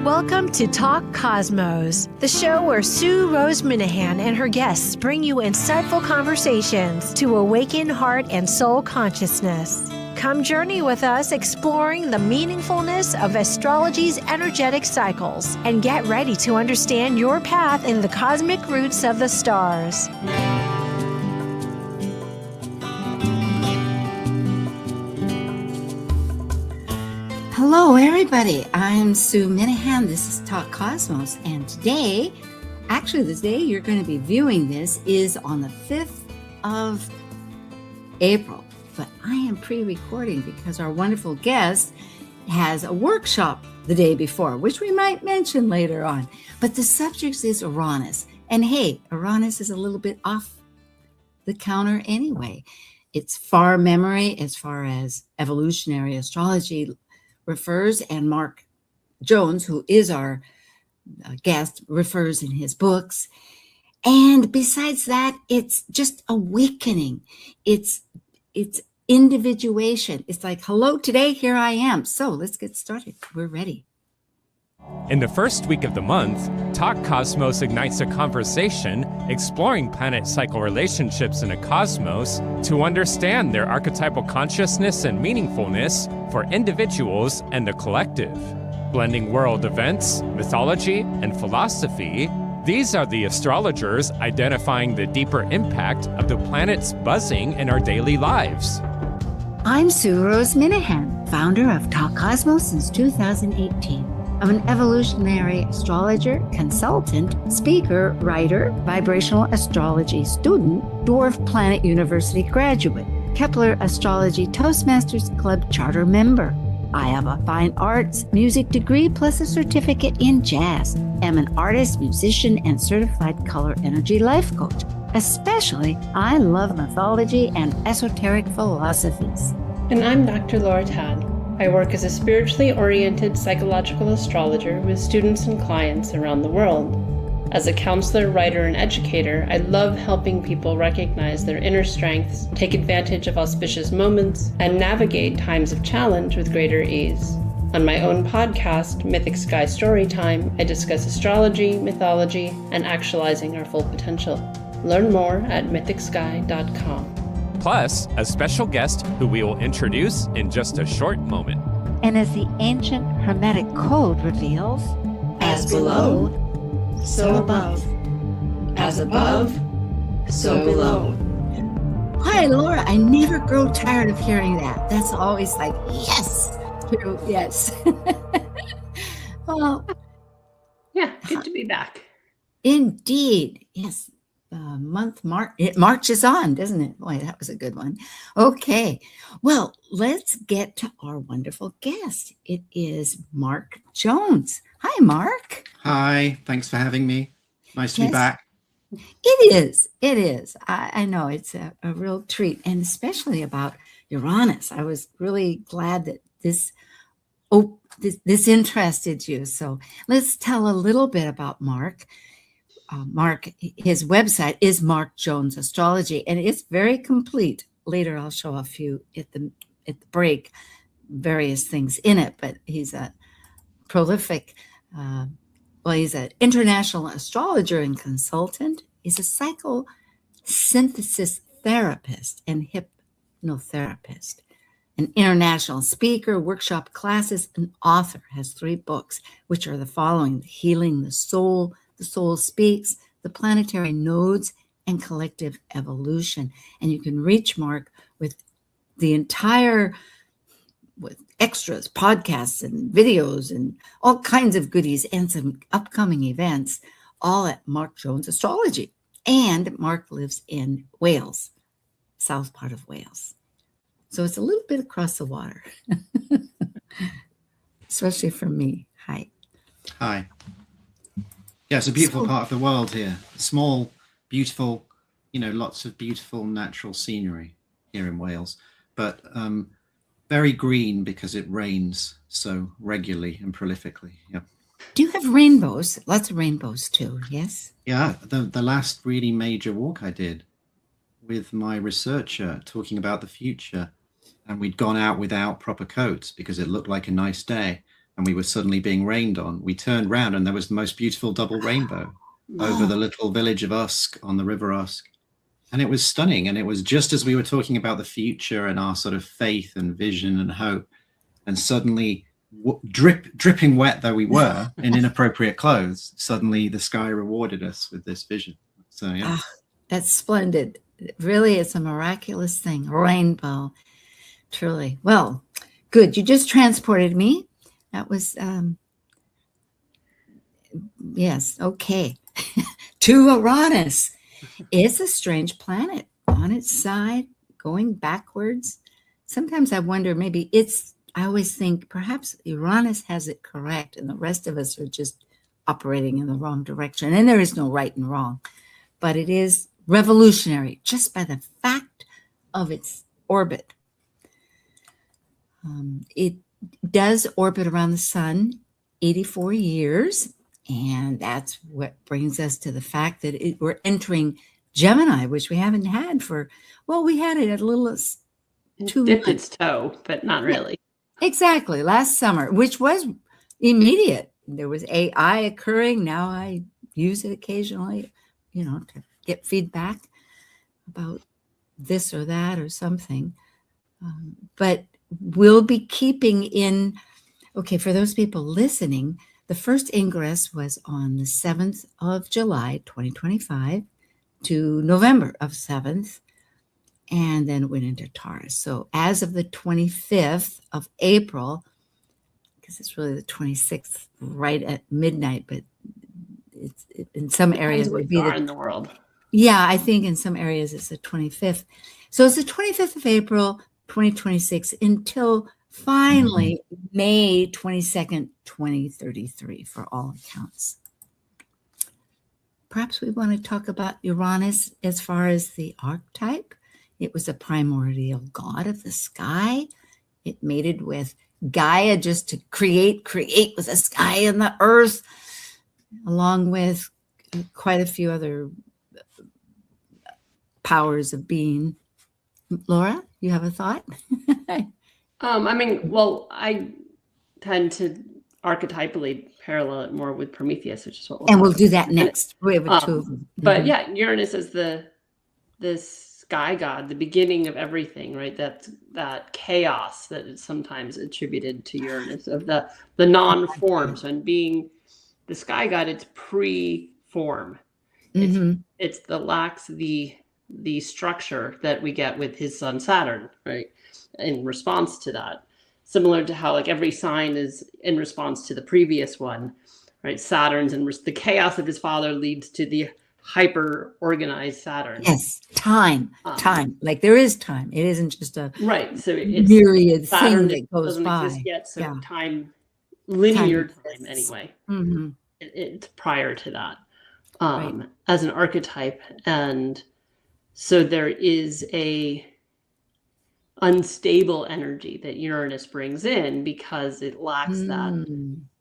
Welcome to Talk Cosmos, the show where Sue Rose Minahan and her guests bring you insightful conversations to awaken heart and soul consciousness. Come journey with us exploring the meaningfulness of astrology's energetic cycles and get ready to understand your path in the cosmic roots of the stars. Hello, everybody. I'm Sue Minahan. This is Talk Cosmos. And today, actually the day you're going to be viewing this is on the 5th of April. But I am pre-recording because our wonderful guest has a workshop the day before, which we might mention later on. But the subject is Uranus. And hey, Uranus is a little bit off the counter anyway. It's far memory as far as evolutionary astrology refers, and Mark Jones, who is our guest, refers in his books. And besides that, it's just awakening. It's individuation. It's like, hello, today, here I am. So let's get started. We're ready. In the first week of the month, Talk Cosmos ignites a conversation exploring planet cycle relationships in a cosmos to understand their archetypal consciousness and meaningfulness for individuals and the collective. Blending world events, mythology, and philosophy, these are the astrologers identifying the deeper impact of the planet's buzzing in our daily lives. I'm Sue Rose Minahan, founder of Talk Cosmos since 2018. I'm an evolutionary astrologer, consultant, speaker, writer, vibrational astrology student, Dwarf Planet University graduate, Kepler Astrology Toastmasters Club charter member. I have a fine arts music degree plus a certificate in jazz. I'm an artist, musician, and certified color energy life coach. Especially, I love mythology and esoteric philosophies. And I'm Dr. Laura Tad. I work as a spiritually oriented psychological astrologer with students and clients around the world. As a counselor, writer, and educator, I love helping people recognize their inner strengths, take advantage of auspicious moments, and navigate times of challenge with greater ease. On my own podcast, Mythic Sky Storytime, I discuss astrology, mythology, and actualizing our full potential. Learn more at mythicsky.com. Plus, a special guest who we will introduce in just a short moment. And as the ancient Hermetic Code reveals, as below, so above. As above, so below. Hi, Laura. I never grow tired of hearing that. That's always like, yes, true, yes. Well, Yeah, good to be back. indeed, yes. It marches on, doesn't it? Boy, that was a good one. Okay, well, let's get to our wonderful guest. It is Mark Jones. Hi, Mark. Hi, thanks for having me. Nice to be back. It is. I know it's a real treat, and especially about Uranus. I was really glad that this interested you. So let's tell a little bit about Mark. Mark, his website is Mark Jones Astrology, and it's very complete. Later, I'll show a few at the break, various things in it. But he's a prolific. He's an international astrologer and consultant. He's a psychosynthesis therapist and hypnotherapist, an international speaker, workshop classes, and author. Has 3 books, which are the following: Healing the Soul, The Soul Speaks, The Planetary Nodes, and Collective Evolution. And you can reach Mark with the entire, with extras, podcasts, and videos, and all kinds of goodies, and some upcoming events, all at Mark Jones Astrology. And Mark lives in Wales, south part of Wales. So it's a little bit across the water, especially for me. Hi. Hi. Yeah, it's a beautiful part of the world here. Small, beautiful, lots of beautiful natural scenery here in Wales, but very green because it rains so regularly and prolifically. Yeah. Do you have rainbows? Lots of rainbows too, yes? Yeah, the last really major walk I did with my researcher talking about the future, and we'd gone out without proper coats because it looked like a nice day. and we were suddenly being rained on. We turned round and there was the most beautiful double rainbow over the little village of Usk on the River Usk. And it was stunning. And it was just as we were talking about the future and our sort of faith and vision and hope. And suddenly, dripping wet though we were in inappropriate clothes, suddenly the sky rewarded us with this vision. So, yeah. That's splendid. Really, it's a miraculous thing. Rainbow. Truly. Well, good. You just transported me. That was, yes. Okay. To Uranus. It's a strange planet on its side, going backwards. Sometimes I wonder, I always think perhaps Uranus has it correct and the rest of us are just operating in the wrong direction. And there is no right and wrong, but it is revolutionary just by the fact of its orbit. It does orbit around the sun 84 years. And that's what brings us to the fact that we're entering Gemini, which we haven't had we had it at a little 2 dipped months. its toe, but not really. Exactly. Last summer, which was immediate. There was AI occurring. Now I use it occasionally, to get feedback about this or that or something. But we'll be keeping in, for those people listening, the first ingress was on the 7th of July, 2025 to November of 7th, and then it went into Taurus. So as of the 25th of April, because it's really the 26th right at midnight, but it's in some areas it would be in the world. Yeah, I think in some areas it's the 25th. So it's the 25th of April, 2026 until finally May 22nd, 2033 for all accounts. Perhaps we want to talk about Uranus as far as the archetype. It was a primordial god of the sky. It mated with Gaia just to create with the sky and the earth, along with quite a few other powers of being. Laura, you have a thought? I tend to archetypally parallel it more with Prometheus, which is what we'll do that next. We have two of them. But yeah, Uranus is the sky god, the beginning of everything, right? That chaos that is sometimes attributed to Uranus of the non-forms, and being the sky god, it's pre-form. It's the lacks the structure that we get with his son Saturn, right? In response to that, similar to how every sign is in response to the previous one, right? Saturn's and the chaos of his father leads to the hyper organized Saturn. Yes, time. There is time. It isn't just a so it's myriad Saturn thing that goes doesn't by. exist yet, so Yeah. time, linear time anyway. Mm-hmm. It's prior to that, Right. as an archetype, and so there is a unstable energy that Uranus brings in because it lacks that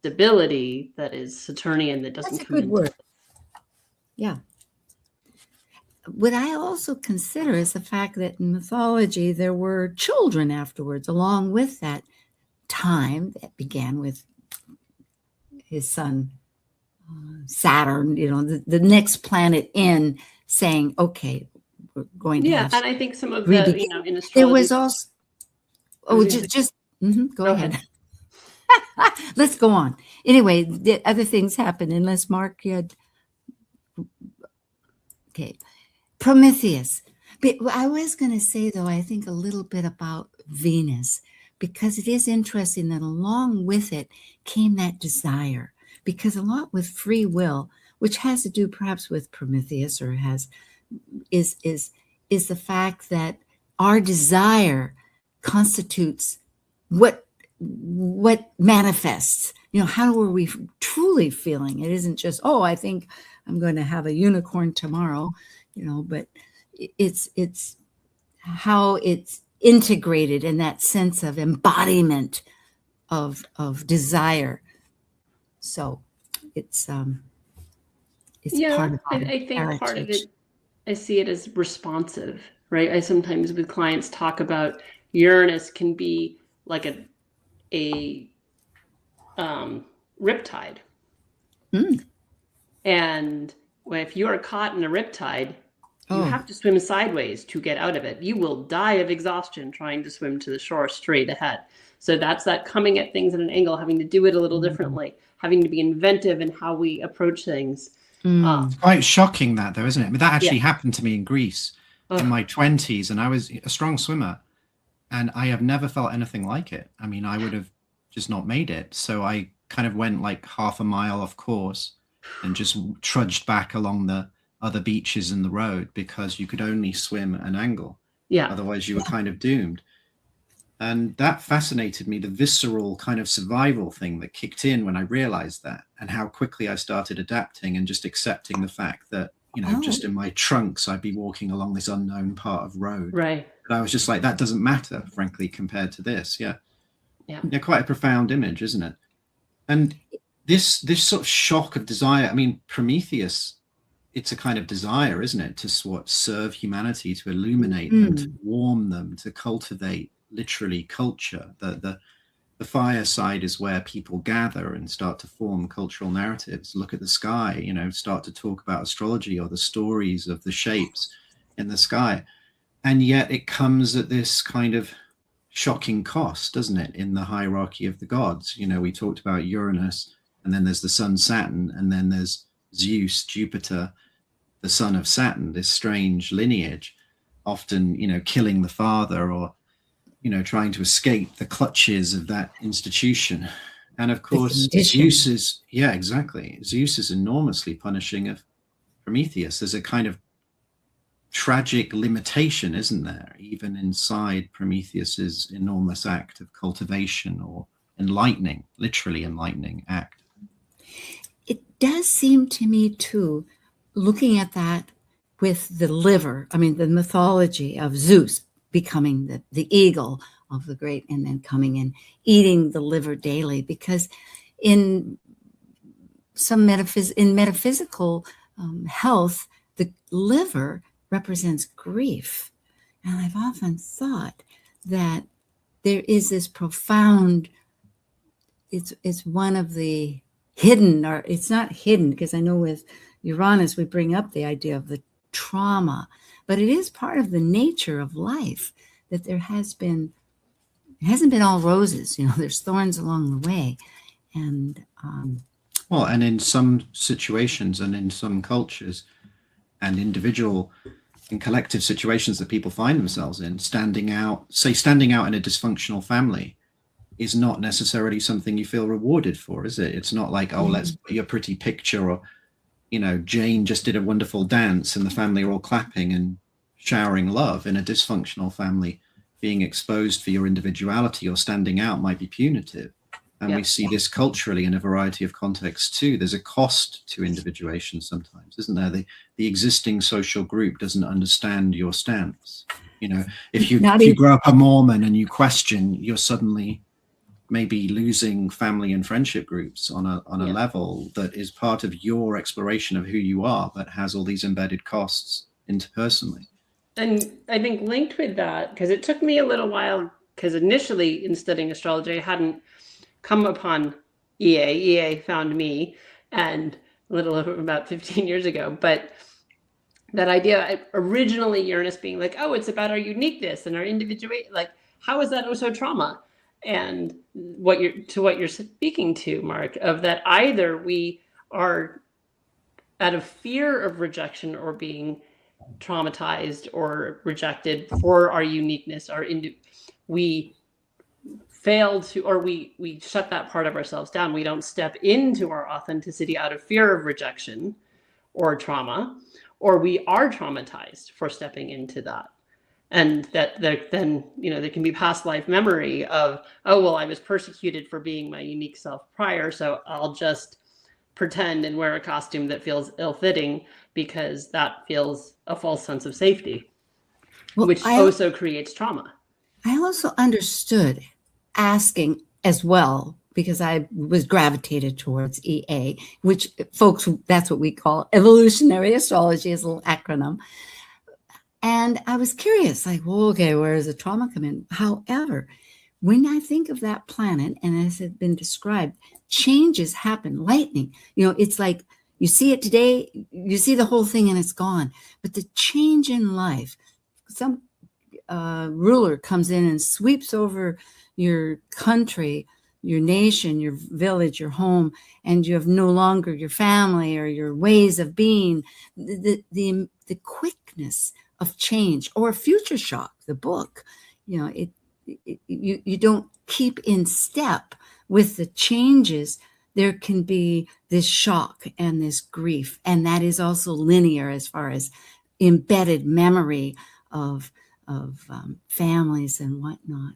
stability that is Saturnian, that doesn't That's a come good in. word. Yeah. What I also consider is the fact that in mythology there were children afterwards, along with that time that began with his son Saturn, the next planet in, saying, okay, we're going to and I think some of in astrology, there was also go ahead. Let's go on. Anyway, the other things happened, unless Mark, you had Prometheus. But I was going to say, though, I think a little bit about Venus, because it is interesting that along with it came that desire, because a lot with free will, which has to do perhaps with Prometheus, or is the fact that our desire constitutes what manifests. How are we truly feeling? It isn't just, I think I'm going to have a unicorn tomorrow, but it's how it's integrated in that sense of embodiment of desire. So it's part of our I think heritage. part of it, I see it as responsive, right? I sometimes with clients talk about Uranus can be like a riptide. And if you are caught in a riptide, you have to swim sideways to get out of it. You will die of exhaustion trying to swim to the shore straight ahead. So that's that coming at things at an angle, having to do it a little differently, having to be inventive in how we approach things. It's quite shocking that, though, isn't it? I mean, that actually happened to me in Greece in my 20s, and I was a strong swimmer, and I have never felt anything like it. I mean, I would have just not made it. So I kind of went like half a mile off course and just trudged back along the other beaches in the road, because you could only swim at an angle. Yeah. Otherwise you were kind of doomed. And that fascinated me, the visceral kind of survival thing that kicked in when I realized that, and how quickly I started adapting and just accepting the fact that, you know, just in my trunks, I'd be walking along this unknown part of road. Right. But I was just like, that doesn't matter, frankly, compared to this. Yeah. Yeah. Yeah. Quite a profound image, isn't it? And this sort of shock of desire, I mean, Prometheus, it's a kind of desire, isn't it, to sort serve humanity, to illuminate them, to warm them, to cultivate literally culture. The fireside is where people gather and start to form cultural narratives, look at the sky, you know, start to talk about astrology or the stories of the shapes in the sky. And yet it comes at this kind of shocking cost, doesn't it, in the hierarchy of the gods. You know, we talked about Uranus, and then there's the sun Saturn, and then there's Zeus, Jupiter, the son of Saturn, this strange lineage, often, you know, killing the father, or, you know, trying to escape the clutches of that institution. And of course, Zeus is, yeah, exactly. Zeus is enormously punishing of Prometheus. There's a kind of tragic limitation, isn't there, even inside Prometheus's enormous act of cultivation or enlightening, literally enlightening act. It does seem to me too, looking at that with the liver, I mean, the mythology of Zeus becoming the eagle of the great, and then coming and eating the liver daily, because in some metaphysical health, the liver represents grief. And I've often thought that there is this profound, it's one of the hidden, or it's not hidden, because I know with Uranus we bring up the idea of the trauma, but it is part of the nature of life that it hasn't been all roses, you know, there's thorns along the way. And well, and in some situations and in some cultures and individual and collective situations that people find themselves in, standing out in a dysfunctional family is not necessarily something you feel rewarded for, is it? It's not like, oh, let's put your pretty picture, or, you know, Jane just did a wonderful dance and the family are all clapping and showering love. In a dysfunctional family, being exposed for your individuality or standing out might be punitive. And we see this culturally in a variety of contexts too. There's a cost to individuation sometimes, isn't there? The existing social group doesn't understand your stance. You know, if you grow up a Mormon and you question, you're suddenly maybe losing family and friendship groups on a level that is part of your exploration of who you are, but has all these embedded costs interpersonally. And I think linked with that, because it took me a little while, because initially in studying astrology, I hadn't come upon EA. EA found me, and a little over about 15 years ago. But that idea, originally Uranus being like, oh, it's about our uniqueness and our individuation. Like, how is that also trauma? And what you're speaking to, Mark, of that either we are out of fear of rejection or being traumatized or rejected for our uniqueness, we fail to, or we shut that part of ourselves down. We don't step into our authenticity out of fear of rejection or trauma, or we are traumatized for stepping into that. And that then, you know, there can be past life memory of, oh, well, I was persecuted for being my unique self prior, so I'll just pretend and wear a costume that feels ill-fitting because that feels a false sense of safety, which also creates trauma. I also understood asking as well, because I was gravitated towards EA, which folks, that's what we call Evolutionary Astrology, is a little acronym. And I was curious, like, well, okay, where does the trauma come in? However, when I think of that planet, and as has been described, changes happen, lightning. It's like you see it today, you see the whole thing and it's gone. But the change in life, some ruler comes in and sweeps over your country, your nation, your village, your home, and you have no longer your family or your ways of being. The quickness of change, or Future Shock, the book, you don't keep in step with the changes. There can be this shock and this grief, and that is also linear as far as embedded memory of families and whatnot.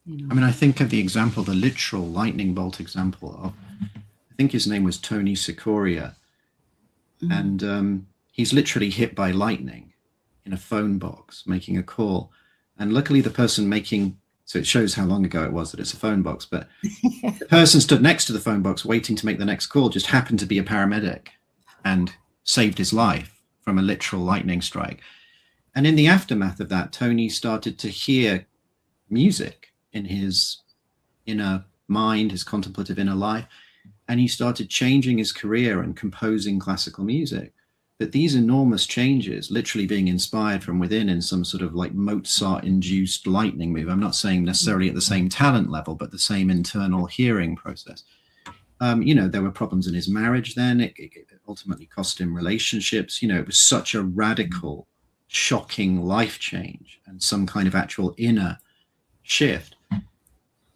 I mean, I think of the literal lightning bolt example of, I think his name was Tony Sikoria, and he's literally hit by lightning in a phone box making a call, and luckily the person so it shows how long ago it was that it's a phone box, but the person stood next to the phone box waiting to make the next call just happened to be a paramedic and saved his life from a literal lightning strike. And in the aftermath of that, Tony started to hear music in his inner mind, his contemplative inner life, and he started changing his career and composing classical music. But these enormous changes, literally being inspired from within in some sort of like Mozart-induced lightning move. I'm not saying necessarily at the same talent level, but the same internal hearing process. There were problems in his marriage then. It ultimately cost him relationships. It was such a radical, shocking life change and some kind of actual inner shift.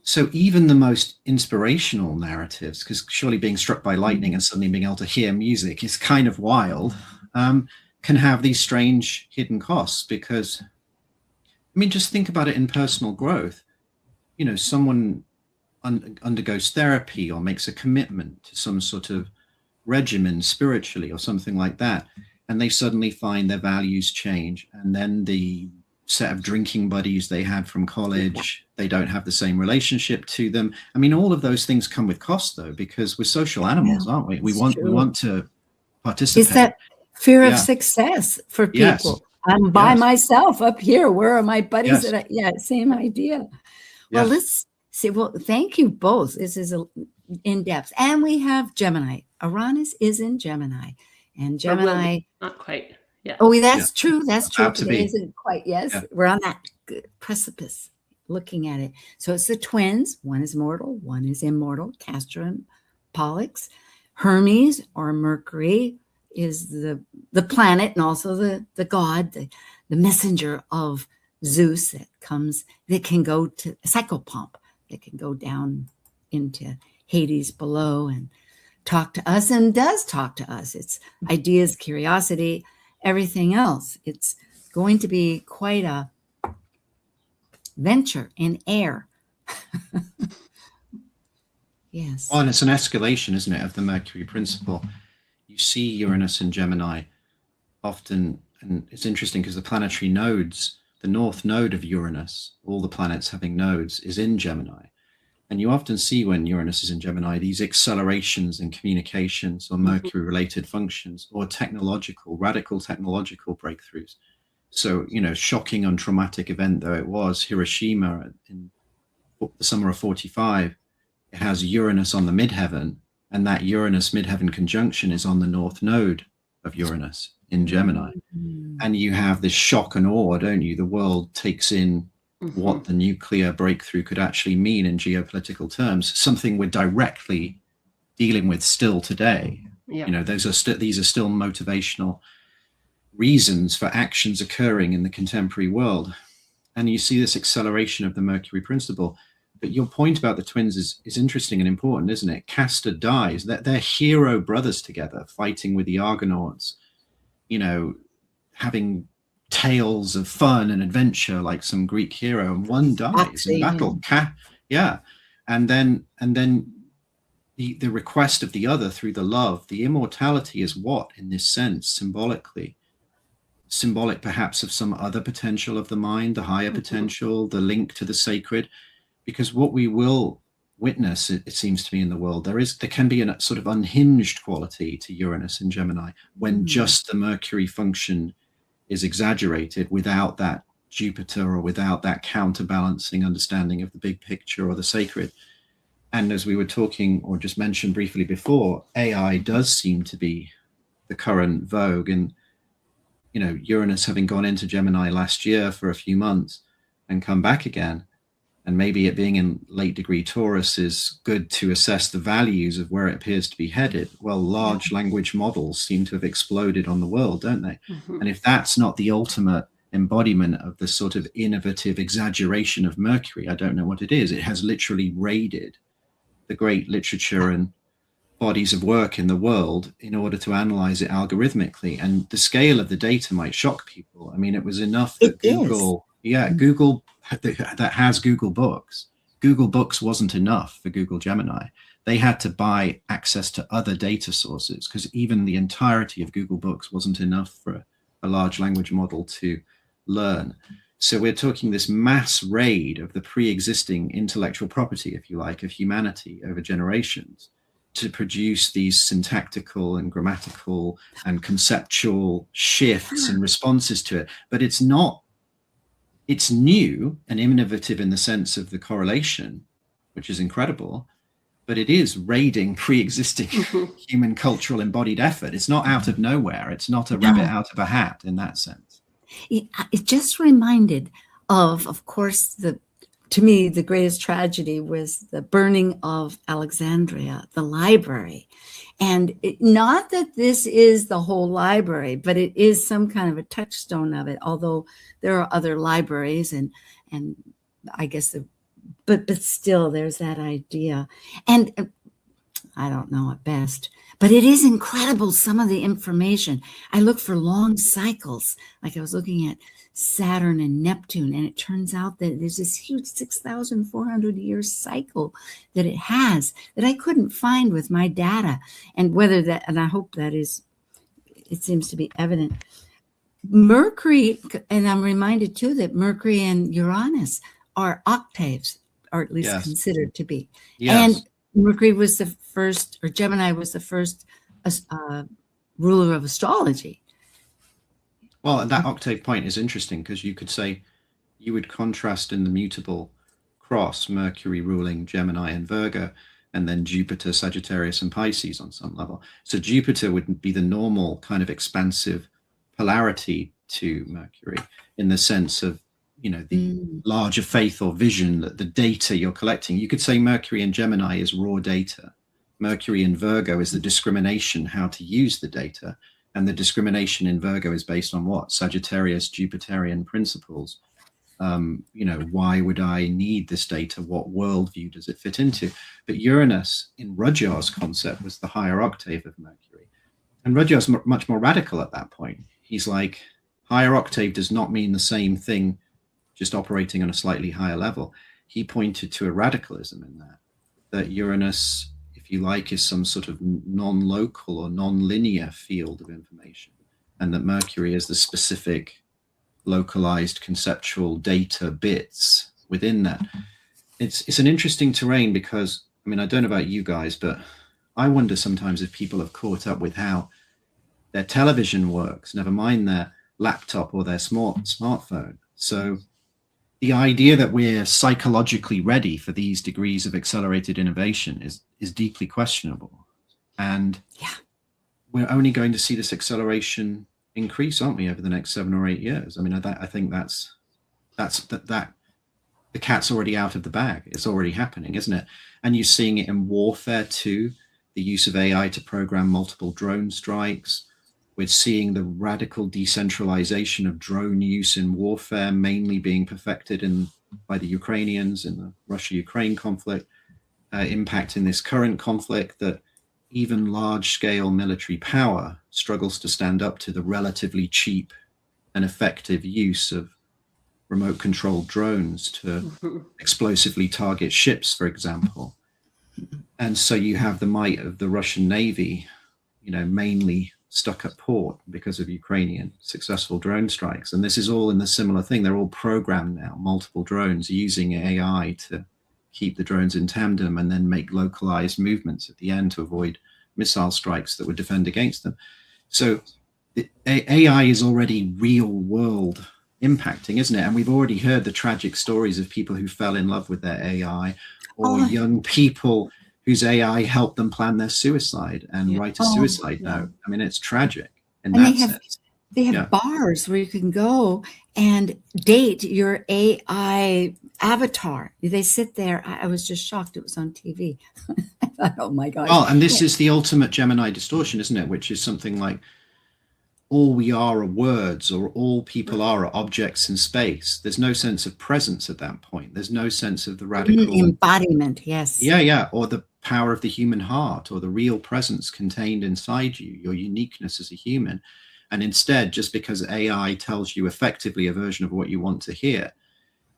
So even the most inspirational narratives, because surely being struck by lightning and suddenly being able to hear music is kind of wild, can have these strange hidden costs. Because, just think about it in personal growth. Someone undergoes therapy or makes a commitment to some sort of regimen spiritually or something like that, and they suddenly find their values change, and then the set of drinking buddies they had from college, they don't have the same relationship to them. All of those things come with cost, though, because we're social animals, aren't we? We want to participate. It's that fear of success for people. Yes. I'm by myself up here. Where are my buddies? Yes. Same idea. Well, let's see. Well, thank you both. This is in depth. And we have Gemini. Uranus is in Gemini. And Gemini. Not quite. Yeah. Oh, that's true. That's true. Today isn't quite. Yes. Yeah. We're on that precipice looking at it. So it's the twins. One is mortal, one is immortal. Castor and Pollux. Hermes, or Mercury, is the planet and also the god, the messenger of Zeus that can go to psychopomp, that can go down into Hades below and talk to us, and does talk to us. It's ideas, curiosity, everything else. It's going to be quite a venture in air. Yes. Well, and it's an escalation, isn't it, of the Mercury principle. You see Uranus and Gemini often, and it's interesting because the planetary nodes, the north node of Uranus, all the planets having nodes, is in Gemini. And you often see when Uranus is in Gemini, these accelerations in communications or Mercury-related functions or radical technological breakthroughs. So, shocking and traumatic event though it was, Hiroshima in the summer of 45, it has Uranus on the midheaven, and that Uranus midheaven conjunction is on the north node of Uranus in Gemini. And you have this shock and awe, don't you? The world takes in what the nuclear breakthrough could actually mean in geopolitical terms, something we're directly dealing with still today. Yeah. These are still motivational reasons for actions occurring in the contemporary world. And you see this acceleration of the Mercury principle. But your point about the twins is interesting and important, isn't it? Castor dies. They're hero brothers together, fighting with the Argonauts, having tales of fun and adventure like some Greek hero, and one dies in battle. And then the request of the other through the love, the immortality is what, in this sense, symbolic perhaps of some other potential of the mind, the higher potential, the link to the sacred. Because what we will witness, it seems to me, in the world, there can be a sort of unhinged quality to Uranus and Gemini when just the Mercury function is exaggerated without that Jupiter or without that counterbalancing understanding of the big picture or the sacred. And as we were talking or just mentioned briefly before, AI does seem to be the current vogue. And, you know, Uranus having gone into Gemini last year for a few months and come back again, and maybe it being in late degree Taurus is good to assess the values of where it appears to be headed. Well, large language models seem to have exploded on the world, don't they? And if that's not the ultimate embodiment of the sort of innovative exaggeration of Mercury, I don't know what it is. It has literally raided the great literature and bodies of work in the world in order to analyze it algorithmically. And the scale of the data might shock people. I mean, it was enough that Google that has Google Books wasn't enough for Google Gemini. They had to buy access to other data sources, because even the entirety of Google Books wasn't enough for a large language model to learn. So we're talking this mass raid of the pre-existing intellectual property, if you like, of humanity over generations to produce these syntactical and grammatical and conceptual shifts and responses to it. But it's new and innovative in the sense of the correlation, which is incredible, but it is raiding pre-existing human cultural embodied effort. It's not out of nowhere. It's not a rabbit out of a hat in that sense. It just reminded of course, to me, the greatest tragedy was the burning of Alexandria, the library. And not that this is the whole library, but it is some kind of a touchstone of it, although there are other libraries and I guess, but still there's that idea. And I don't know at best, but it is incredible, some of the information. I look for long cycles, like I was looking at Saturn and Neptune, and it turns out that there's this huge 6,400 year cycle that it has that I couldn't find with my data. And whether that, and I hope that is, it seems to be evident. Mercury, and I'm reminded too that Mercury and Uranus are octaves, or at least considered to be. Yes. And Mercury was the first, or Gemini was the first ruler of astrology. Well, that octave point is interesting, because you could say you would contrast in the mutable cross Mercury ruling Gemini and Virgo, and then Jupiter, Sagittarius, and Pisces on some level. So Jupiter would be the normal kind of expansive polarity to Mercury, in the sense of, you know, the larger faith or vision, that the data you're collecting. You could say Mercury in Gemini is raw data. Mercury in Virgo is the discrimination, how to use the data. And the discrimination in Virgo is based on what? Sagittarius, Jupiterian principles. You know, why would I need this data? What worldview does it fit into? But Uranus in Rudyard's concept was the higher octave of Mercury. And Rudyard's much more radical at that point. He's like, higher octave does not mean the same thing, just operating on a slightly higher level. He pointed to a radicalism in that Uranus, if you like, is some sort of non-local or non-linear field of information, and that Mercury is the specific localized conceptual data bits within that. It's an interesting terrain, because, I mean, I don't know about you guys, but I wonder sometimes if people have caught up with how their television works, never mind their laptop or their smartphone. So the idea that we're psychologically ready for these degrees of accelerated innovation is deeply questionable. And we're only going to see this acceleration increase, aren't we, over the next 7 or 8 years? I mean, I think that's the cat's already out of the bag. It's already happening, isn't it? And you're seeing it in warfare too, the use of AI to program multiple drone strikes. We're seeing the radical decentralization of drone use in warfare, mainly being perfected by the Ukrainians in the Russia-Ukraine conflict, impacting this current conflict, that even large-scale military power struggles to stand up to the relatively cheap and effective use of remote-controlled drones to explosively target ships, for example. And so you have the might of the Russian Navy, you know, mainly stuck at port because of Ukrainian successful drone strikes. And this is all in the similar thing. They're all programmed now, multiple drones, using AI to keep the drones in tandem and then make localized movements at the end to avoid missile strikes that would defend against them. So AI is already real world impacting, isn't it? And we've already heard the tragic stories of people who fell in love with their AI, or young people whose AI helped them plan their suicide and write a suicide note. I mean, it's tragic in that sense. They have bars where you can go and date your AI avatar. They sit there. I was just shocked it was on TV. I thought, oh my God. Well, and this is the ultimate Gemini distortion, isn't it? Which is something like all we are words, or all people are objects in space. There's no sense of presence at that point. There's no sense of the radical embodiment. Yes. Yeah. Or the power of the human heart, or the real presence contained inside you, your uniqueness as a human. And instead, just because AI tells you effectively a version of what you want to hear,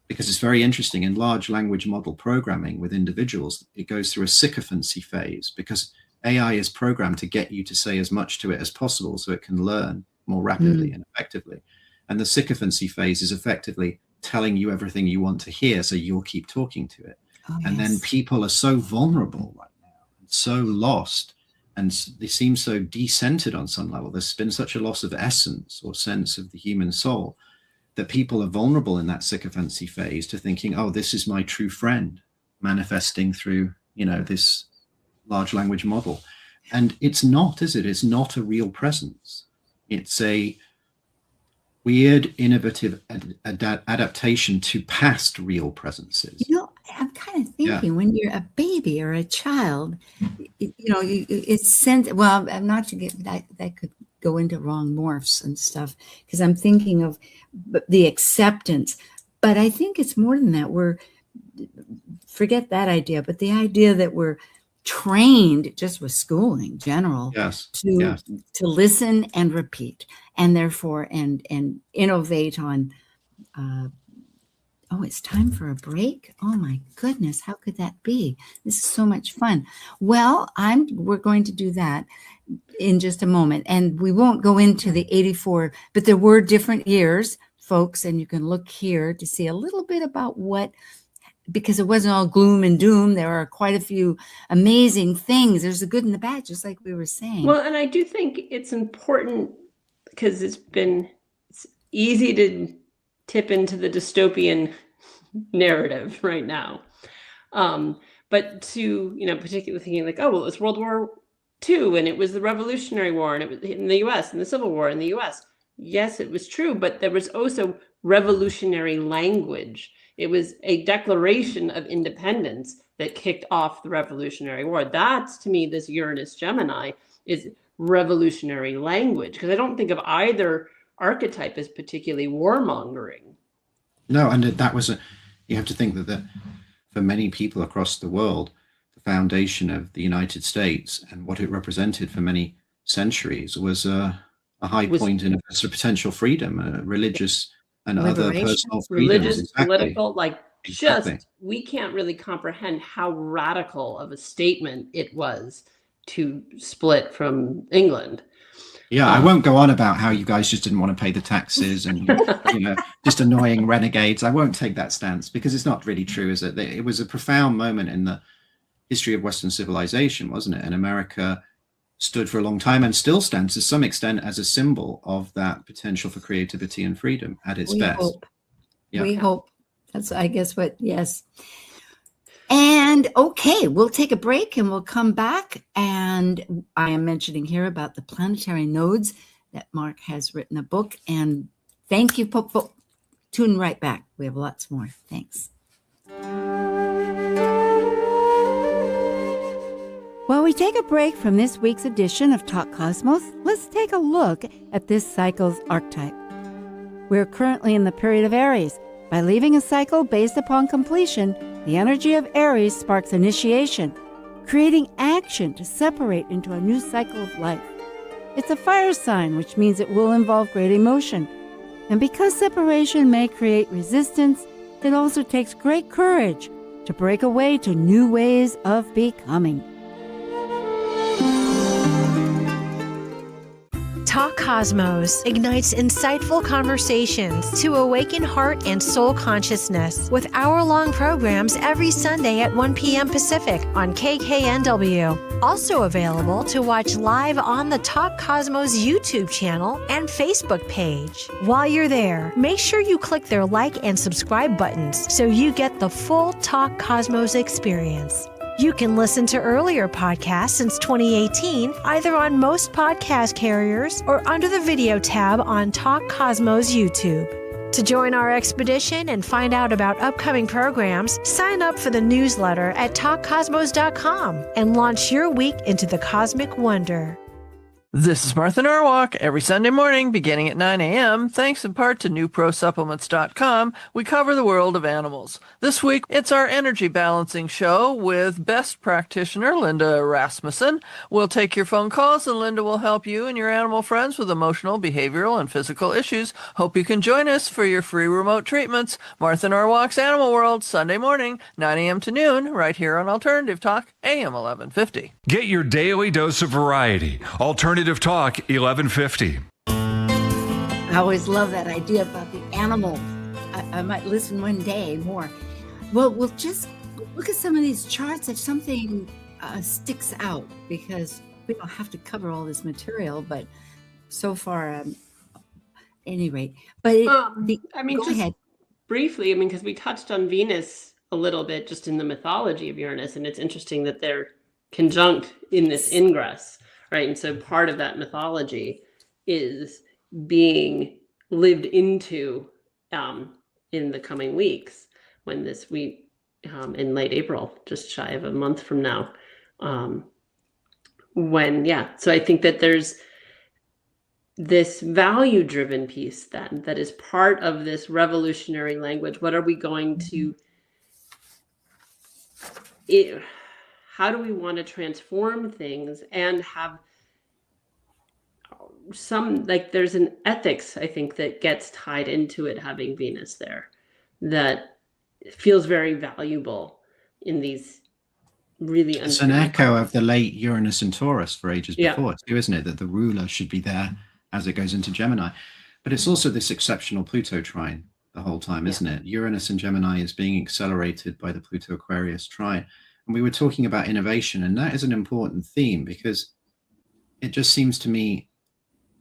because it's very interesting in large language model programming with individuals, it goes through a sycophancy phase, because AI is programmed to get you to say as much to it as possible so it can learn more rapidly and effectively. And the sycophancy phase is effectively telling you everything you want to hear, so you'll keep talking to it. And then people are so vulnerable right now, and so lost, and they seem so decentered on some level. There's been such a loss of essence or sense of the human soul that people are vulnerable in that sycophancy phase to thinking, oh, this is my true friend manifesting through, this large language model. And it's not, is it? It's not a real presence. It's a weird, innovative adaptation to past real presences. I'm kind of thinking when you're a baby or a child, it's sent. Well, I'm not to get that could go into wrong morphs and stuff, because I'm thinking of the acceptance. But I think it's more than that. Forget that idea, but the idea that we're trained just with schooling general to listen and repeat, and therefore and innovate on it's time for a break. Oh my goodness, how could that be? This is so much fun. Well, we're going to do that in just a moment, and we won't go into the 84, but there were different years, folks, and you can look here to see a little bit about because it wasn't all gloom and doom. There are quite a few amazing things. There's the good and the bad, just like we were saying. Well, and I do think it's important, because it's easy to tip into the dystopian narrative right now. But to, particularly thinking like, oh, well, it was World War II, and it was the Revolutionary War, and it was in the US, and the Civil War in the US. Yes, it was true, but there was also revolutionary language. It was a declaration of independence that kicked off the Revolutionary War. That's, to me, this Uranus Gemini is revolutionary language, because I don't think of either archetype as particularly warmongering. No, and that was you have to think that for many people across the world, the foundation of the United States and what it represented for many centuries was a high point in a sort of potential freedom, religious and other personal freedoms. Religious, political, we can't really comprehend how radical of a statement it was to split from England. Yeah, I won't go on about how you guys just didn't want to pay the taxes and just annoying renegades. I won't take that stance, because it's not really true, is it? It was a profound moment in the history of Western civilization, wasn't it? And America stood for a long time, and still stands to some extent as a symbol of that potential for creativity and freedom at its best. Hope. Yeah. We hope. That's, I guess, yes. And okay, we'll take a break and we'll come back. And I am mentioning here about the planetary nodes that Mark has written a book. And thank you, Pope. Tune right back. We have lots more. Thanks. While we take a break from this week's edition of Talk Cosmos, let's take a look at this cycle's archetype. We're currently in the period of Aries. By leaving a cycle based upon completion, the energy of Aries sparks initiation, creating action to separate into a new cycle of life. It's a fire sign, which means it will involve great emotion. And because separation may create resistance, it also takes great courage to break away to new ways of becoming. Talk Cosmos ignites insightful conversations to awaken heart and soul consciousness with hour-long programs every Sunday at 1 p.m. Pacific on KKNW. Also available to watch live on the Talk Cosmos YouTube channel and Facebook page. While you're there, make sure you click their like and subscribe buttons so you get the full Talk Cosmos experience. You can listen to earlier podcasts since 2018, either on most podcast carriers or under the video tab on Talk Cosmos YouTube. To join our expedition and find out about upcoming programs, sign up for the newsletter at talkcosmos.com and launch your week into the cosmic wonder. This is Martha Norwalk. Every Sunday morning, beginning at 9 a.m., thanks in part to newprosupplements.com, we cover the world of animals. This week, it's our energy balancing show with best practitioner Linda Rasmussen. We'll take your phone calls, and Linda will help you and your animal friends with emotional, behavioral, and physical issues. Hope you can join us for your free remote treatments. Martha Norwalk's Animal World, Sunday morning, 9 a.m. to noon, right here on Alternative Talk, AM 1150. Get your daily dose of variety. Alternative Talk 1150. I always love that idea about the animal. I might listen one day more. Well, we'll just look at some of these charts if something sticks out, because we don't have to cover all this material, but so far, at any rate. But go ahead. Briefly, because we touched on Venus a little bit just in the mythology of Uranus, and it's interesting that they're conjunct in this ingress, right? And so part of that mythology is being lived into in the coming weeks, when this week, in late April, just shy of a month from now, so I think that there's this value-driven piece that is part of this revolutionary language. What are we going to, how do we want to transform things and have some, there's an ethics, I think, that gets tied into it, having Venus there, that feels very valuable in these really It's an echo of the late Uranus and Taurus for ages before too, isn't it? That the ruler should be there as it goes into Gemini. But it's also this exceptional Pluto trine the whole time, isn't it? Uranus and Gemini is being accelerated by the Pluto Aquarius trine. And we were talking about innovation, and that is an important theme, because it just seems to me,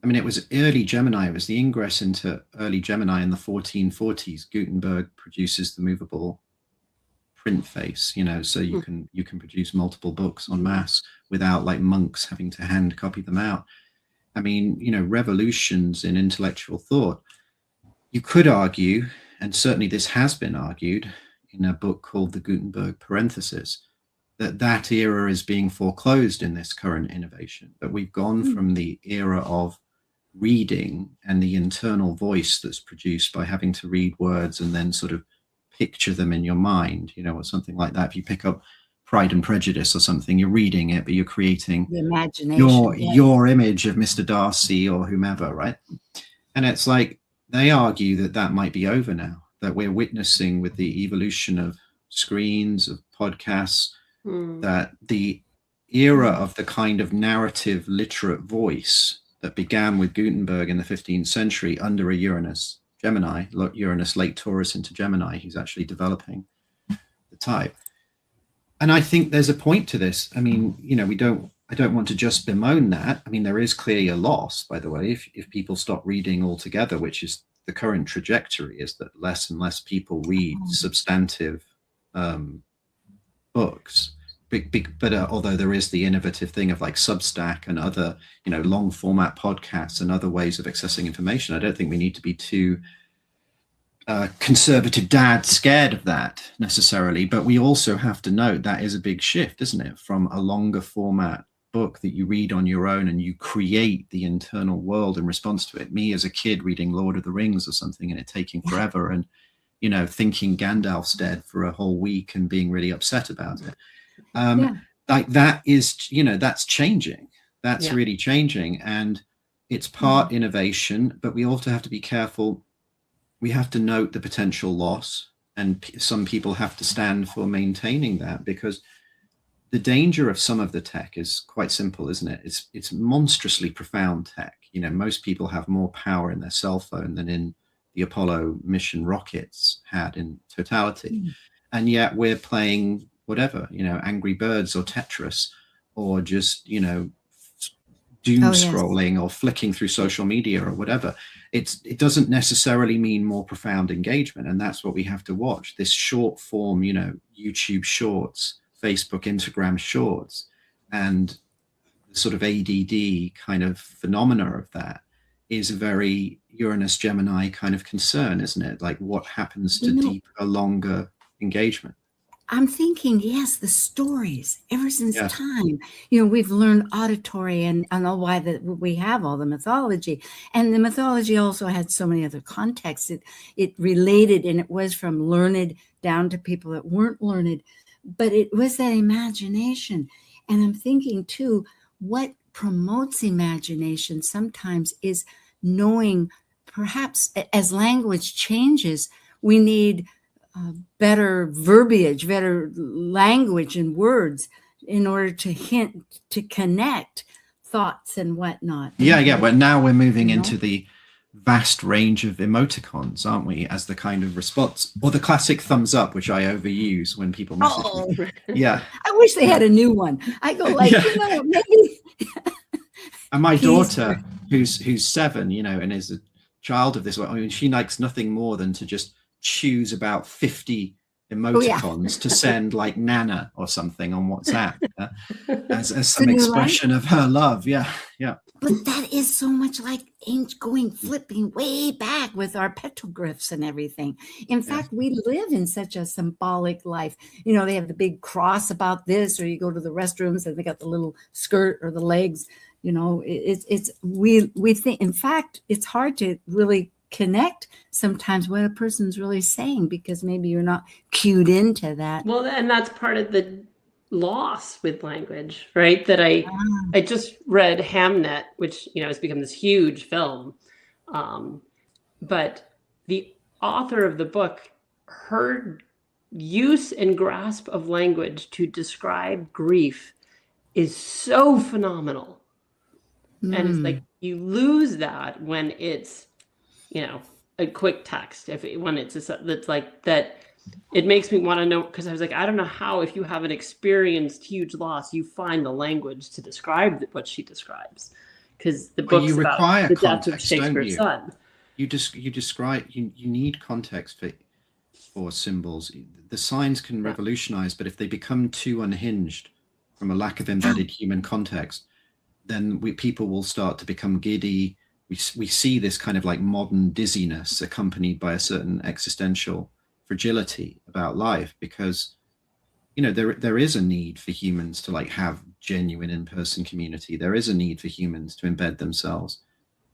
it was early Gemini. It was the ingress into early Gemini in the 1440s. Gutenberg produces the movable print face, so you can produce multiple books en masse without monks having to hand copy them out. Revolutions in intellectual thought. You could argue, and certainly this has been argued in a book called The Gutenberg Parenthesis, that era is being foreclosed in this current innovation, that we've gone from the era of reading and the internal voice that's produced by having to read words and then sort of picture them in your mind, or something like that. If you pick up Pride and Prejudice or something, you're reading it, but you're creating the imagination, your image of Mr. Darcy or whomever, right? And it's they argue that might be over now, that we're witnessing with the evolution of screens, of podcasts, that the era of the kind of narrative literate voice that began with Gutenberg in the 15th century under a Uranus Gemini, Uranus late Taurus into Gemini, he's actually developing the type. And I think there's a point to this. I don't want to just bemoan that. There is clearly a loss, by the way, if people stop reading altogether, which is the current trajectory, is that less and less people read substantive books. But although there is the innovative thing of Substack and other, long format podcasts and other ways of accessing information, I don't think we need to be too conservative dad scared of that necessarily. But we also have to note that is a big shift, isn't it? From a longer format book that you read on your own and you create the internal world in response to it. Me as a kid reading Lord of the Rings or something and it taking forever and, thinking Gandalf's dead for a whole week and being really upset about it. That is, that's changing. That's really changing. And it's part innovation, but we also have to be careful. We have to note the potential loss, and some people have to stand for maintaining that, because the danger of some of the tech is quite simple, isn't it? It's monstrously profound tech, You know, most people have more power in their cell phone than in the Apollo mission rockets had in totality. And yet we're playing whatever, you know, Angry Birds or Tetris, or just, you know, doom scrolling or flicking through social media or whatever. It doesn't necessarily mean more profound engagement. And that's what we have to watch. This short form, you know, YouTube shorts, Facebook, Instagram shorts, and the sort of ADD kind of phenomena of that is a very Uranus Gemini kind of concern, isn't it? Like, what happens to deeper, longer engagement? I'm thinking, yes, the stories ever since time, you know, we've learned auditory, and I know why that we have all the mythology, and the mythology also had so many other contexts. It related, and it was from learned down to people that weren't learned, but it was that imagination. And I'm thinking too, what promotes imagination sometimes is knowing, perhaps as language changes, we need better verbiage, better language and words in order to hint, to connect thoughts and whatnot. But now we're moving into the vast range of emoticons, aren't we, as the kind of response, or the classic thumbs up, which I overuse when people message me. Yeah, I wish they had a new one. I go like, you know, maybe. And my daughter, who's 7, you know, and is a child of this, I mean, she likes nothing more than to just choose about 50 emoticons to send, like Nana or something on WhatsApp, as some expression of her love. But that is so much like flipping way back with our petroglyphs and everything. In fact, we live in such a symbolic life. You know, they have the big cross about this, or you go to the restrooms and they got the little skirt or the legs. You know, we think, in fact, it's hard to really connect sometimes what a person's really saying, because maybe you're not cued into that. Well, and that's part of the loss with language, right? That I just read Hamnet, which, you know, has become this huge film. But the author of the book, her use and grasp of language to describe grief is so phenomenal. And it's like, you lose that when it's, you know, a quick text. When it's that's like that, it makes me want to know, because I was like, I don't know how, if you haven't experienced huge loss, you find the language to describe what she describes, because the book's about the death of Shakespeare's son. You describe. You need context for symbols. The signs can revolutionize, but if they become too unhinged from a lack of embedded human context, then people will start to become giddy. We see this kind of like modern dizziness accompanied by a certain existential fragility about life, because, you know, there is a need for humans to like have genuine in-person community. There is a need for humans to embed themselves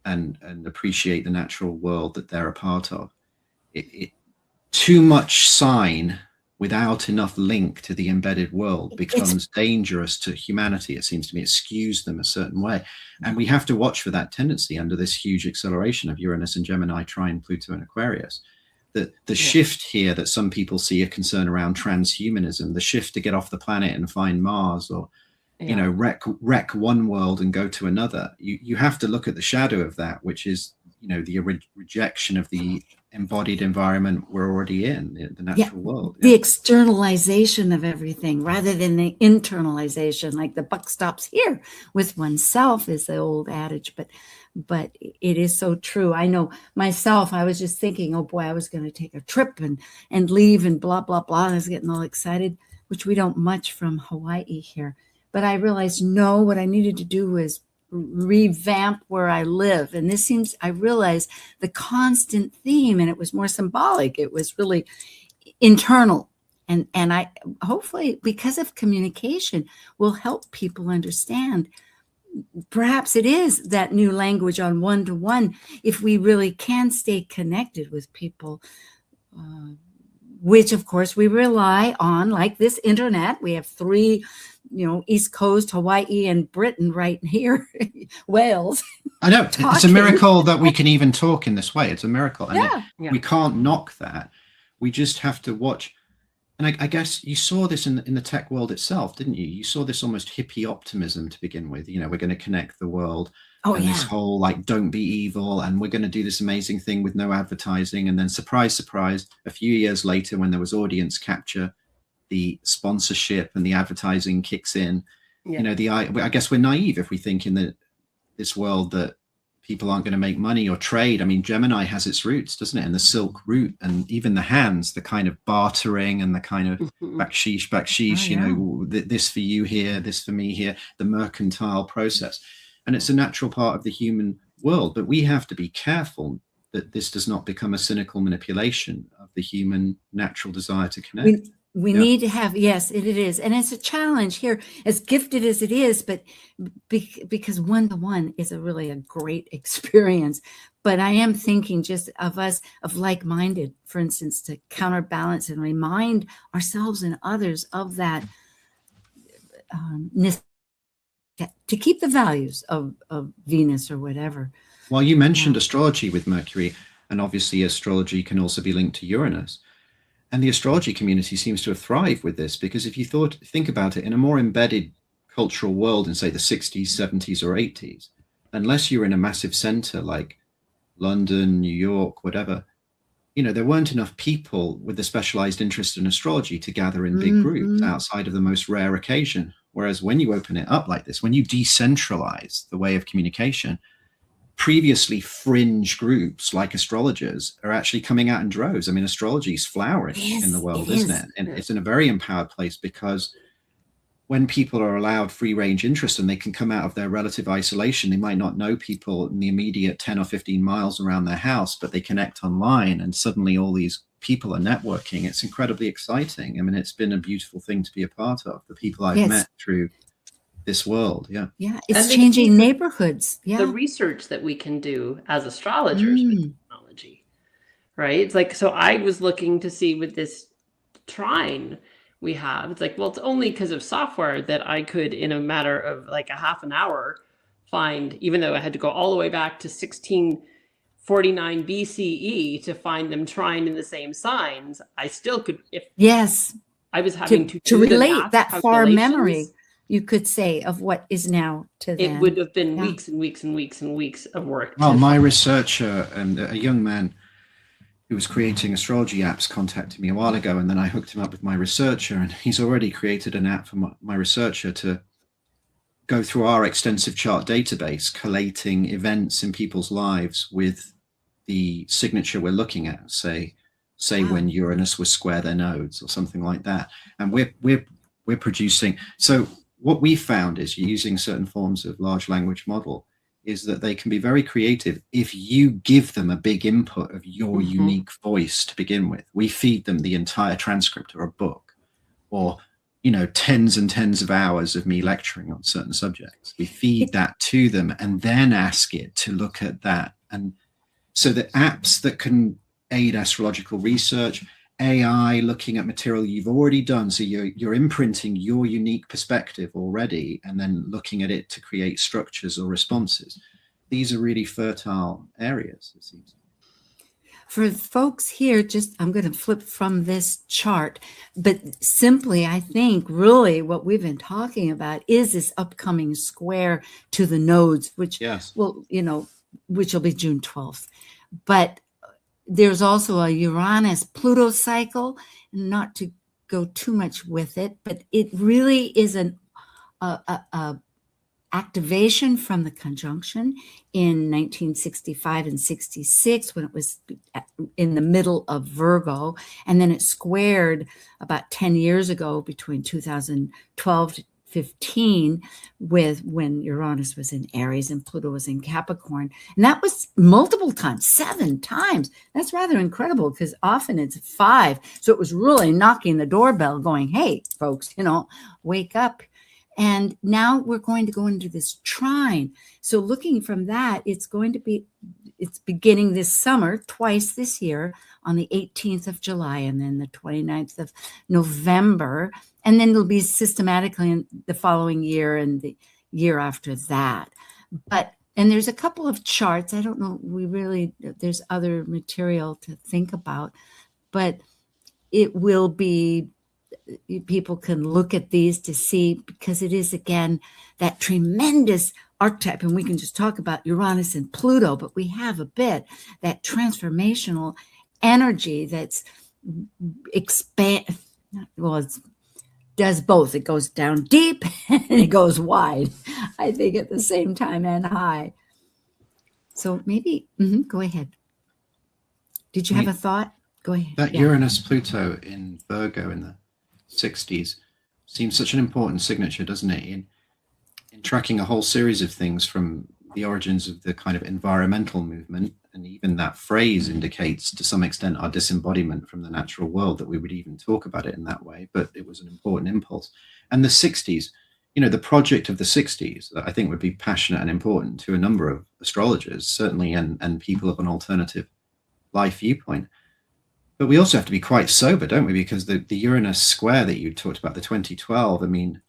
and appreciate the natural world that they're a part of. Too much sign without enough link to the embedded world becomes dangerous to humanity. It seems to me it skews them a certain way. And we have to watch for that tendency under this huge acceleration of Uranus and Gemini, trine Pluto and Aquarius. The shift here that some people see a concern around transhumanism, the shift to get off the planet and find Mars, or, you know, wreck one world and go to another. You have to look at the shadow of that, which is, you know, the rejection of the embodied environment we're already in, the natural world. The externalization of everything rather than the internalization, like the buck stops here with oneself, is the old adage, but it is so true. I know myself, I was just thinking, oh boy, I was going to take a trip and leave and blah, blah, blah. And I was getting all excited, which we don't much from Hawaii here. But I realized, no, what I needed to do was revamp where I live. And this seems, I realized the constant theme, and it was more symbolic. It was really internal. And I hopefully, because of communication, will help people understand. Perhaps it is that new language on one-to-one, if we really can stay connected with people, which of course we rely on, like this internet. We have 3, you know, East Coast, Hawaii, and Britain right here, Wales. I know. It's a miracle that we can even talk in this way. It's a miracle. And we can't knock that. We just have to watch. And I guess you saw this in the tech world itself, didn't you? You saw this almost hippie optimism to begin with. You know, we're going to connect the world, Oh, and this yeah. whole like, don't be evil, and we're going to do this amazing thing with no advertising. And then surprise, surprise, a few years later, when there was audience capture, the sponsorship and the advertising kicks in. Yeah. You know, I guess we're naive if we think in this world that people aren't going to make money or trade. I mean, Gemini has its roots, doesn't it? And the Silk Route, and even the hands, the kind of bartering and the kind of baksheesh, Oh, you know, this for you here, this for me here, the mercantile process. And it's a natural part of the human world, but we have to be careful that this does not become a cynical manipulation of the human natural desire to connect. We need to have, yes, it is. And it's a challenge here, as gifted as it is, but because one-to-one is really a great experience. But I am thinking just of us, of like-minded, for instance, to counterbalance and remind ourselves and others of that, to keep the values of Venus or whatever. Well, you mentioned astrology with Mercury, and obviously astrology can also be linked to Uranus. And the astrology community seems to have thrived with this, because if you think about it, in a more embedded cultural world in, say, the 60s, 70s, or 80s, unless you're in a massive center like London, New York, whatever, you know, there weren't enough people with a specialized interest in astrology to gather in big groups outside of the most rare occasion. Whereas when you open it up like this, when you decentralize the way of communication, previously fringe groups like astrologers are actually coming out in droves. I mean, astrology is flourishing in the world, isn't it? And it's in a very empowered place, because when people are allowed free range interest and they can come out of their relative isolation, they might not know people in the immediate 10 or 15 miles around their house, but they connect online and suddenly all these people are networking. It's incredibly exciting. I mean, it's been a beautiful thing to be a part of. The people I've met through this world. Yeah. It's changing neighborhoods. The research that we can do as astrologers with technology, right? It's like, so I was looking to see with this trine we have, it's like, well, it's only because of software that I could, in a matter of like a half an hour, find, even though I had to go all the way back to 1649 BCE to find them trine in the same signs, I still could, if I was having to relate that far memory, you could say, of what is now to them. It would have been weeks and weeks and weeks and weeks of work. Well, my researcher, and a young man who was creating astrology apps, contacted me a while ago, and then I hooked him up with my researcher, and he's already created an app for my researcher to go through our extensive chart database, collating events in people's lives with the signature we're looking at, say when Uranus was square their nodes or something like that. And we're producing. So what we found is, using certain forms of large language model, is that they can be very creative if you give them a big input of your unique voice to begin with. We feed them the entire transcript of a book, or, you know, tens and tens of hours of me lecturing on certain subjects. We feed that to them and then ask it to look at that. And so the apps that can aid astrological research, AI looking at material you've already done, so you're imprinting your unique perspective already and then looking at it to create structures or responses. These are really fertile areas, it seems. For folks here, I'm going to flip from this chart, but simply, I think really what we've been talking about is this upcoming square to the nodes, which will be June 12th. But there's also a Uranus-Pluto cycle, not to go too much with it, but it really is an activation from the conjunction in 1965 and 66, when it was in the middle of Virgo, and then it squared about 10 years ago between 2012 to 15 with when Uranus was in Aries and Pluto was in Capricorn. And that was multiple times, 7 times. That's rather incredible, because often it's 5. So it was really knocking the doorbell going, hey, folks, wake up. And now we're going to go into this trine. So looking from that, it's beginning this summer, twice this year, on the 18th of July and then the 29th of November. And then it'll be systematically in the following year and the year after that. And there's a couple of charts. I don't know, there's other material to think about, but it will be people can look at these to see, because it is, again, that tremendous archetype. And we can just talk about Uranus and Pluto, but we have a bit that transformational energy that's does both. It goes down deep and it goes wide, I think, at the same time, and high. So maybe, go ahead. Did you have a thought? Go ahead. That Uranus Pluto in Virgo in the 60s seems such an important signature, doesn't it? In tracking a whole series of things, from the origins of the kind of environmental movement, and even that phrase indicates to some extent our disembodiment from the natural world, that we would even talk about it in that way, but it was an important impulse. And the 60s, the project of the 60s, that I think would be passionate and important to a number of astrologers, certainly, and people of an alternative life viewpoint. But we also have to be quite sober, don't we? Because the Uranus square that you talked about, the 2012, I mean,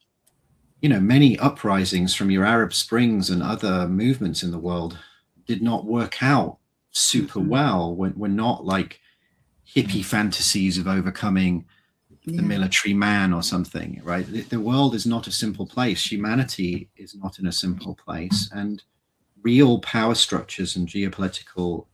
many uprisings from your Arab Springs and other movements in the world did not work out super well. We're not like hippie fantasies of overcoming the military man or something, right? The world is not a simple place. Humanity is not in a simple place. And real power structures and geopolitical,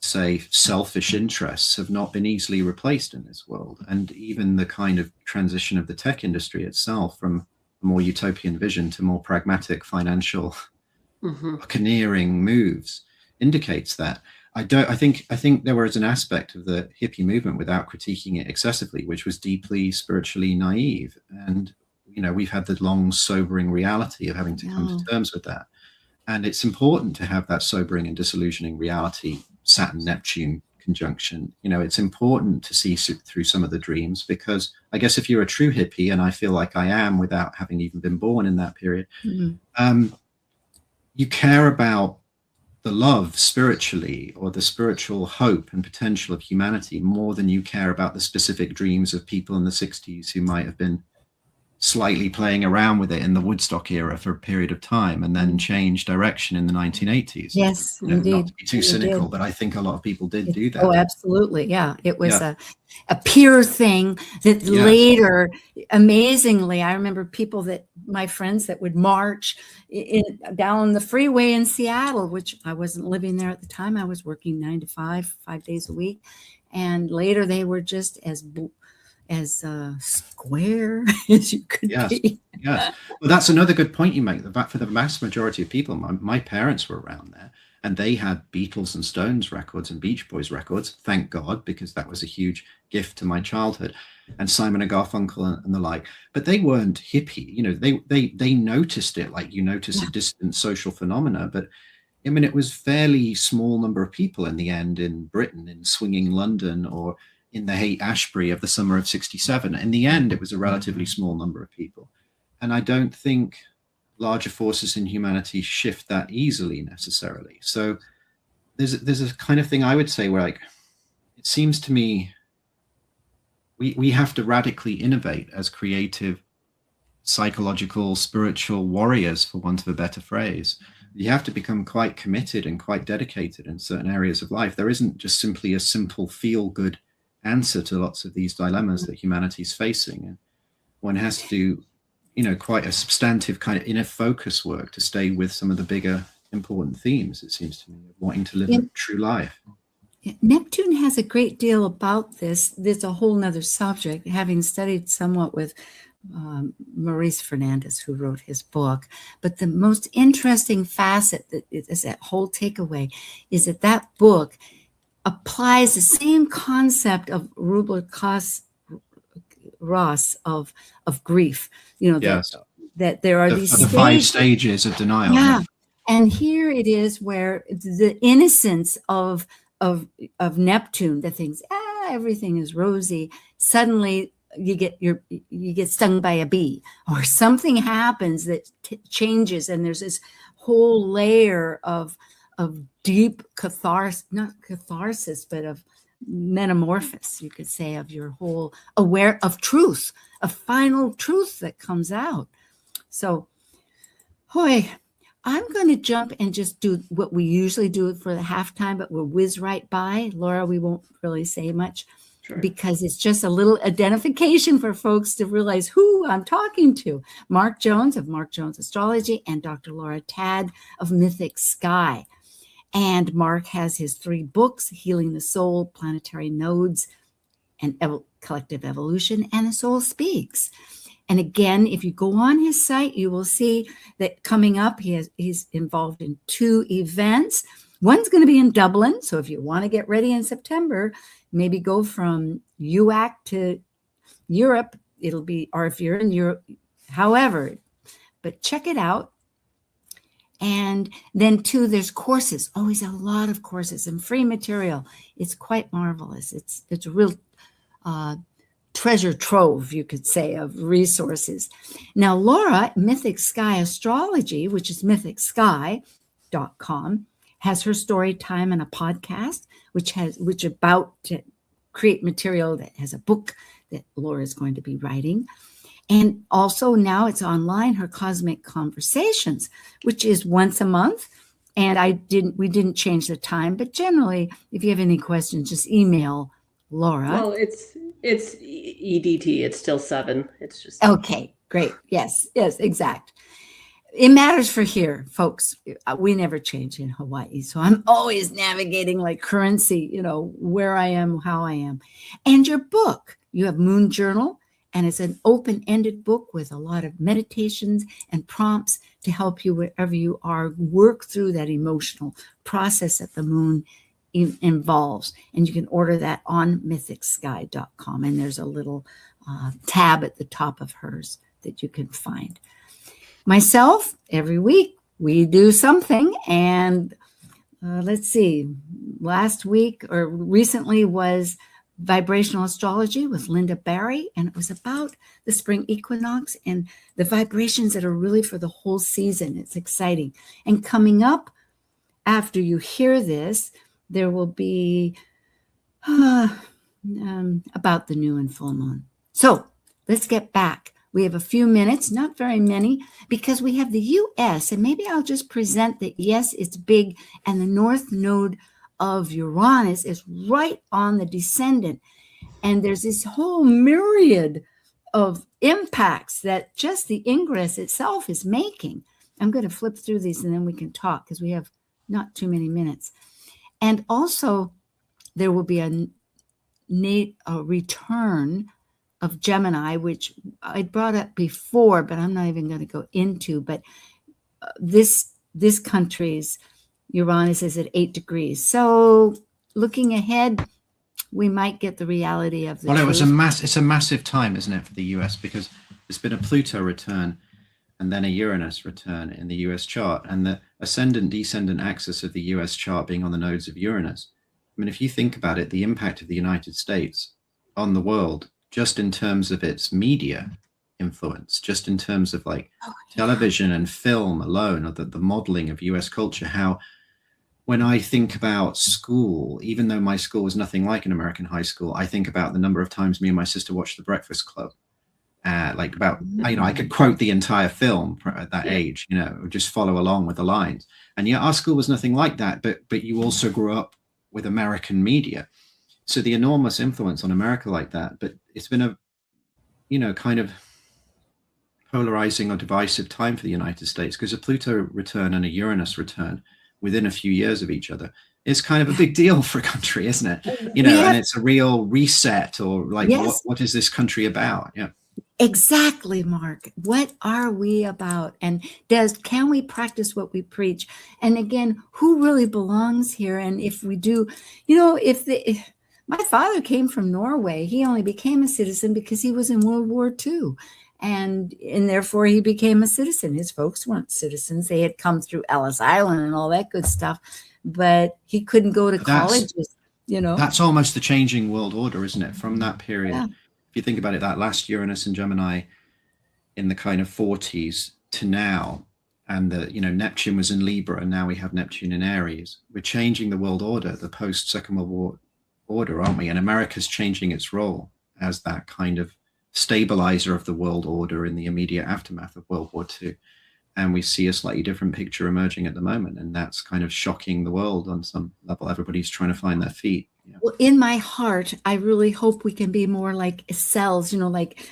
say, selfish interests have not been easily replaced in this world. And even the kind of transition of the tech industry itself from a more utopian vision to more pragmatic financial buccaneering moves indicates that. I think there was an aspect of the hippie movement, without critiquing it excessively, which was deeply spiritually naive. And we've had the long sobering reality of having to come to terms with that. And it's important to have that sobering and disillusioning reality, Saturn-Neptune conjunction. It's important to see through some of the dreams, because I guess if you're a true hippie, and I feel like I am without having even been born in that period, you care about the love spiritually, or the spiritual hope and potential of humanity, more than you care about the specific dreams of people in the 60s who might have been slightly playing around with it in the Woodstock era for a period of time, and then change direction in the 1980s. Yes, indeed. Not to be too cynical, but I think a lot of people did do that. Oh, absolutely. Yeah. It was a peer thing that later, amazingly, I remember my friends that would march down the freeway in Seattle, which I wasn't living there at the time. I was working 9 to 5, 5 days a week. And later they were just as square as you could be. Yes. Well, that's another good point you make. For the vast majority of people, my parents were around there, and they had Beatles and Stones records and Beach Boys records, thank God, because that was a huge gift to my childhood, and Simon and Garfunkel and the like. But they weren't hippie. They noticed it like you notice a distant social phenomena. But I mean, it was fairly small number of people in the end in Britain, in swinging London, or in the Haight-Ashbury of the summer of 67. In the end, it was a relatively small number of people. And I don't think larger forces in humanity shift that easily necessarily. So there's a kind of thing I would say where, like, it seems to me we have to radically innovate as creative, psychological, spiritual warriors, for want of a better phrase. You have to become quite committed and quite dedicated in certain areas of life. There isn't just simply a simple feel-good answer to lots of these dilemmas that humanity is facing, and one has to do quite a substantive kind of inner focus work to stay with some of the bigger important themes, it seems to me, of wanting to live a true life. Neptune has a great deal about this. There's a whole nother subject, having studied somewhat with Maurice Fernandez, who wrote his book. But the most interesting facet that is that whole takeaway is that book applies the same concept of Kubler-Ross of grief. That there are the 5 stages of denial. Yeah. And here it is where the innocence of Neptune, that thinks everything is rosy, suddenly you get stung by a bee, or something happens that changes, and there's this whole layer of deep not catharsis, but of metamorphosis, you could say, of your whole aware of truth, a final truth that comes out. So, I'm going to jump and just do what we usually do for the halftime, but we'll whiz right by. Laura, we won't really say much. Sure. because it's just a little identification for folks to realize who I'm talking to. Mark Jones of Mark Jones Astrology and Dr. Laura Tad of Mythic Sky. And Mark has his 3 books, Healing the Soul, Planetary Nodes, and Collective Evolution, and The Soul Speaks. And again, if you go on his site, you will see that coming up, he's involved in 2 events. One's going to be in Dublin. So if you want to get ready in September, maybe go from UAC to Europe. It'll be, or if you're in Europe, however, but check it out. And then 2, there's courses, always a lot of courses and free material. It's quite marvelous. It's a real treasure trove, you could say, of resources. Now, Laura, Mythic Sky Astrology, which is mythicsky.com, has her story time and a podcast, which about to create material that has a book that Laura is going to be writing. And also now it's online, her Cosmic Conversations, which is once a month. And we didn't change the time, but generally, if you have any questions, just email Laura. Well, it's EDT. It's still 7. It's just okay. Great. Yes, exact. It matters for here, folks. We never change in Hawaii. So I'm always navigating like currency, where I am, how I am. And your book, you have Moon Journal, and it's an open-ended book with a lot of meditations and prompts to help you wherever you are work through that emotional process that the moon involves. And you can order that on mythicsky.com. And there's a little tab at the top of hers that you can find. Myself, every week we do something. And let's see, last week or recently was Vibrational Astrology with Linda Barry. And it was about the spring equinox and the vibrations that are really for the whole season. It's exciting. And coming up after you hear this, there will be about the new and full moon. So let's get back. We have a few minutes, not very many, because we have the US, and maybe I'll just present that, yes, it's big, and the north node of Uranus is right on the descendant. And there's this whole myriad of impacts that just the ingress itself is making. I'm going to flip through these and then we can talk because we have not too many minutes. And also, there will be a return of Gemini, which I brought up before, but I'm not even going to go into. But this country's Uranus is at 8 degrees. So looking ahead, we might get the reality of the Well, truth. it's a massive time, isn't it, for the US, because there's been a Pluto return and then a Uranus return in the US chart, and the ascendant-descendant axis of the US chart being on the nodes of Uranus. I mean, if you think about it, the impact of the United States on the world, just in terms of its media influence, just in terms of television and film alone, or the modeling of US culture, how when I think about school, even though my school was nothing like an American high school, I think about the number of times me and my sister watched The Breakfast Club. I could quote the entire film at that age, just follow along with the lines. And yet our school was nothing like that, but you also grew up with American media. So the enormous influence on America like that, but it's been a, kind of polarizing or divisive time for the United States, because a Pluto return and a Uranus return within a few years of each other is kind of a big deal for a country, isn't it? And it's a real reset, or Yes. what is this country about? Yeah. Exactly, Mark. What are we about? And can we practice what we preach? And again, who really belongs here? And if we do, if my father came from Norway, he only became a citizen because he was in World War II. And therefore he became a citizen. His folks weren't citizens. They had come through Ellis Island and all that good stuff, but he couldn't go to colleges, That's almost the changing world order, isn't it? From that period. Yeah. If you think about it, that last Uranus and Gemini in the kind of 40s to now, and Neptune was in Libra, and now we have Neptune in Aries. We're changing the world order, the post-Second World War order, aren't we? And America's changing its role as that kind of stabilizer of the world order in the immediate aftermath of World War II. and we see a slightly different picture emerging at the moment, and that's kind of shocking the world on some level. Everybody's trying to find their feet. Yeah. Well, in my heart, I really hope we can be more like cells, like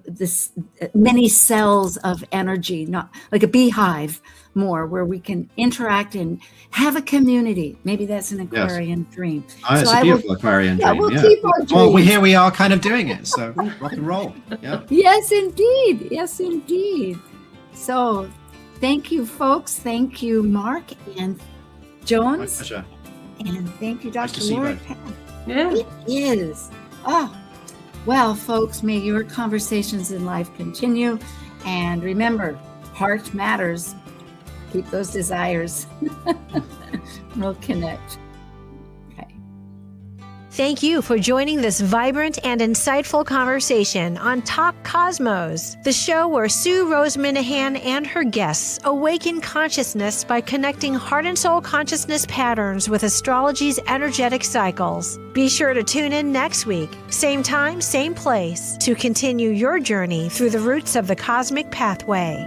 this many cells of energy, not like a beehive more, where we can interact and have a community. Maybe that's an Aquarian dream. Oh, it's a beautiful Aquarian dream. We'll keep our dreams. Well, here we are kind of doing it. So rock and roll. Yeah. Yes, indeed. Yes, indeed. So thank you, folks. Thank you, Mark and Jones. My pleasure. And thank you, Nice Dr. to see you Laura. both. Yeah. It is. Oh, well, folks, may your conversations in life continue. And remember, heart matters. Keep those desires. We'll connect. Okay. Thank you for joining this vibrant and insightful conversation on Talk Cosmos, the show where Sue Rose Minahan and her guests awaken consciousness by connecting heart and soul consciousness patterns with astrology's energetic cycles. Be sure to tune in next week, same time, same place, to continue your journey through the roots of the cosmic pathway.